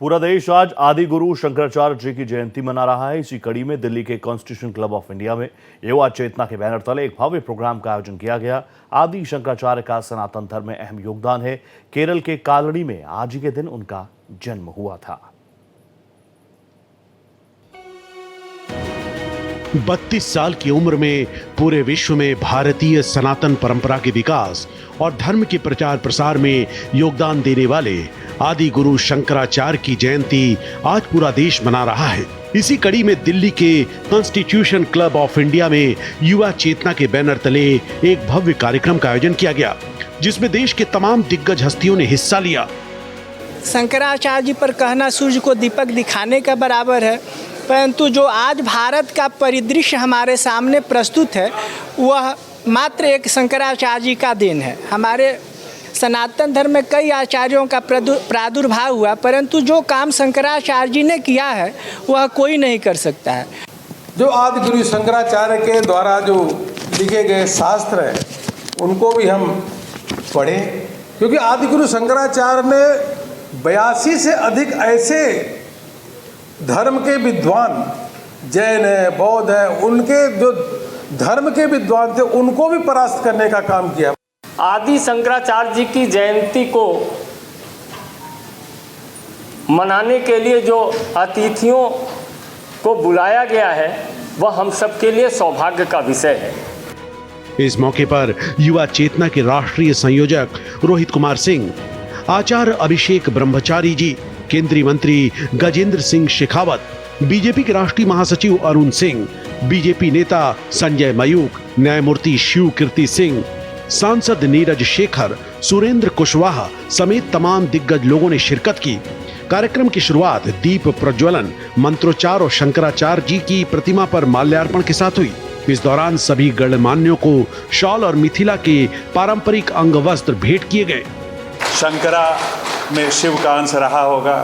पूरा देश आज आदि गुरु शंकराचार्य जी की जयंती मना रहा है। इसी कड़ी में दिल्ली के कॉन्स्टिट्यूशन क्लब ऑफ इंडिया में युवा चेतना के बैनर तले एक भव्य प्रोग्राम का आयोजन किया गया। आदि शंकराचार्य का सनातन धर्म में अहम योगदान है। केरल के कालड़ी में आज के दिन उनका जन्म हुआ था। 32 साल की उम्र में पूरे विश्व में भारतीय सनातन परंपरा के विकास और धर्म के प्रचार प्रसार में योगदान देने वाले आदि गुरु शंकराचार्य की जयंती आज पूरा देश मना रहा है। इसी कड़ी में दिल्ली के कॉन्स्टिट्यूशन क्लब ऑफ इंडिया में युवा चेतना के बैनर तले एक भव्य कार्यक्रम का आयोजन किया गया, जिसमें देश के तमाम दिग्गज हस्तियों ने हिस्सा लिया। शंकराचार्य जी पर कहना सूर्य को दीपक दिखाने का बराबर है, परंतु जो आज भारत का परिदृश्य हमारे सामने प्रस्तुत है वह मात्र एक शंकराचार्य जी का देन है। हमारे सनातन धर्म में कई आचार्यों का प्रादुर्भाव हुआ, परंतु जो काम शंकराचार्य जी ने किया है वह कोई नहीं कर सकता है। जो आदि गुरु शंकराचार्य के द्वारा जो लिखे गए शास्त्र हैं उनको भी हम पढ़ें, क्योंकि आदि गुरु शंकराचार्य ने 82 से अधिक ऐसे धर्म के विद्वान, जैन है, बौद्ध है, उनके जो धर्म के विद्वान थे उनको भी परास्त करने का काम किया। आदि शंकराचार्य जी की जयंती को मनाने के लिए जो अतिथियों को बुलाया गया है वह हम सबके लिए सौभाग्य का विषय है। इस मौके पर युवा चेतना के राष्ट्रीय संयोजक रोहित कुमार सिंह, आचार्य अभिषेक ब्रह्मचारी जी, केंद्रीय मंत्री गजेंद्र सिंह शेखावत, बीजेपी के राष्ट्रीय महासचिव अरुण सिंह, बीजेपी नेता संजय मयूख, न्यायमूर्ति शिव कीर्ति सिंह, सांसद नीरज शेखर, सुरेंद्र कुशवाहा समेत तमाम दिग्गज लोगों ने शिरकत की। कार्यक्रम की शुरुआत दीप प्रज्वलन, मंत्रोच्चार और शंकराचार्य जी की प्रतिमा पर माल्यार्पण के साथ हुई। इस दौरान सभी गणमान्यों को शॉल और मिथिला के पारंपरिक अंग वस्त्र भेंट किए गए। शंकरा में शिव का अंश रहा होगा।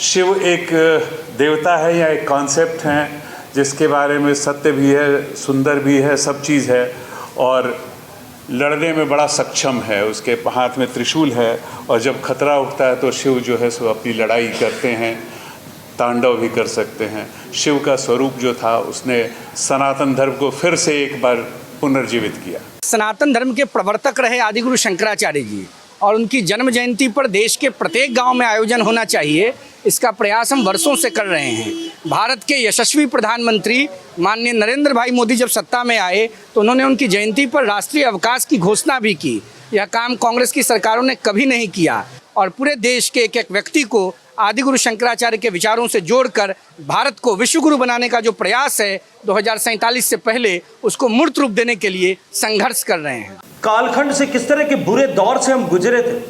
शिव एक देवता है या एक कॉन्सेप्ट है जिसके बारे में सत्य भी है, सुंदर भी है, सब चीज़ है और लड़ने में बड़ा सक्षम है। उसके हाथ में त्रिशूल है और जब खतरा उठता है तो शिव जो है सो अपनी लड़ाई करते हैं, तांडव भी कर सकते हैं। शिव का स्वरूप जो था उसने सनातन धर्म को फिर से एक बार पुनर्जीवित किया। सनातन धर्म के प्रवर्तक रहे आदि गुरु शंकराचार्य जी और उनकी जन्म जयंती पर देश के प्रत्येक गांव में आयोजन होना चाहिए, इसका प्रयास हम वर्षों से कर रहे हैं। भारत के यशस्वी प्रधानमंत्री माननीय नरेंद्र भाई मोदी जब सत्ता में आए तो उन्होंने उनकी जयंती पर राष्ट्रीय अवकाश की घोषणा भी की। यह काम कांग्रेस की सरकारों ने कभी नहीं किया और पूरे देश के एक एक व्यक्ति को आदि गुरु शंकराचार्य के विचारों से जोड़कर भारत को विश्व गुरु बनाने का जो प्रयास है 2047 से पहले उसको मूर्त रूप देने के लिए संघर्ष कर रहे हैं। कालखंड से किस तरह के बुरे दौर से हम गुजरे थे,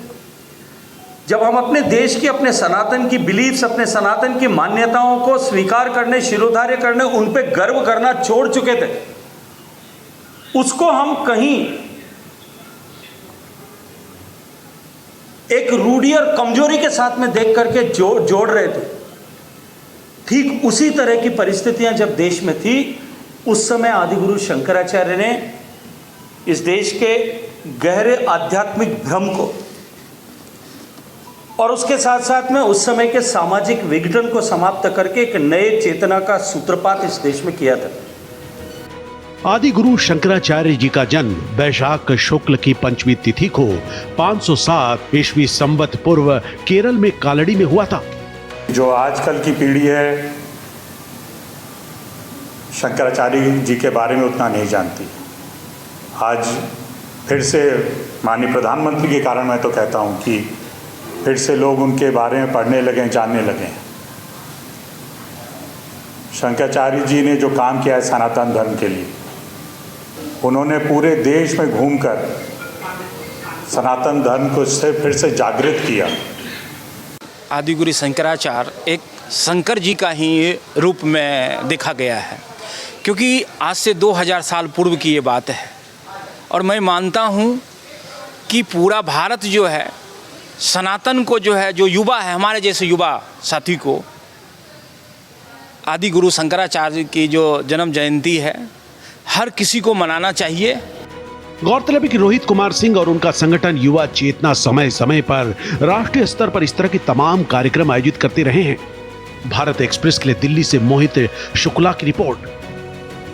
जब हम अपने देश की, अपने सनातन की बिलीफ्स, अपने सनातन की मान्यताओं को स्वीकार करने, शिरोधार्य करने, उन पे गर्व करना छोड़ चुके थे, उसको हम कहीं एक रूढ़ी और कमजोरी के साथ में देख करके जोड़ रहे थे। ठीक उसी तरह की परिस्थितियां जब देश में थी, उस समय आदि गुरु शंकराचार्य ने इस देश के गहरे आध्यात्मिक भ्रम को और उसके साथ साथ में उस समय के सामाजिक विघटन को समाप्त करके एक नए चेतना का सूत्रपात इस देश में किया था। आदि गुरु शंकराचार्य जी का जन्म वैशाख शुक्ल की पंचमी तिथि को 507 ईस्वी संवत पूर्व केरल में कालड़ी में हुआ था। जो आजकल की पीढ़ी है शंकराचार्य जी के बारे में उतना नहीं जानती। आज फिर से माननीय प्रधानमंत्री के कारण मैं तो कहता हूँ कि फिर से लोग उनके बारे में पढ़ने लगे, जानने लगे। शंकराचार्य जी ने जो काम किया है सनातन धर्म के लिए, उन्होंने पूरे देश में घूमकर सनातन धर्म को फिर से जागृत किया। आदि गुरु शंकराचार्य एक शंकर जी का ही रूप में देखा गया है, क्योंकि आज से 2000 साल पूर्व की ये बात है और मैं मानता हूँ कि पूरा भारत जो है सनातन को जो है, जो युवा है, हमारे जैसे युवा साथी को आदि गुरु शंकराचार्य की जो जन्म जयंती है हर किसी को मनाना चाहिए। गौरतलब है कि रोहित कुमार सिंह और उनका संगठन युवा चेतना समय समय पर राष्ट्रीय स्तर पर इस तरह के तमाम कार्यक्रम आयोजित करते रहे हैं। भारत एक्सप्रेस के लिए दिल्ली से मोहित शुक्ला की रिपोर्ट।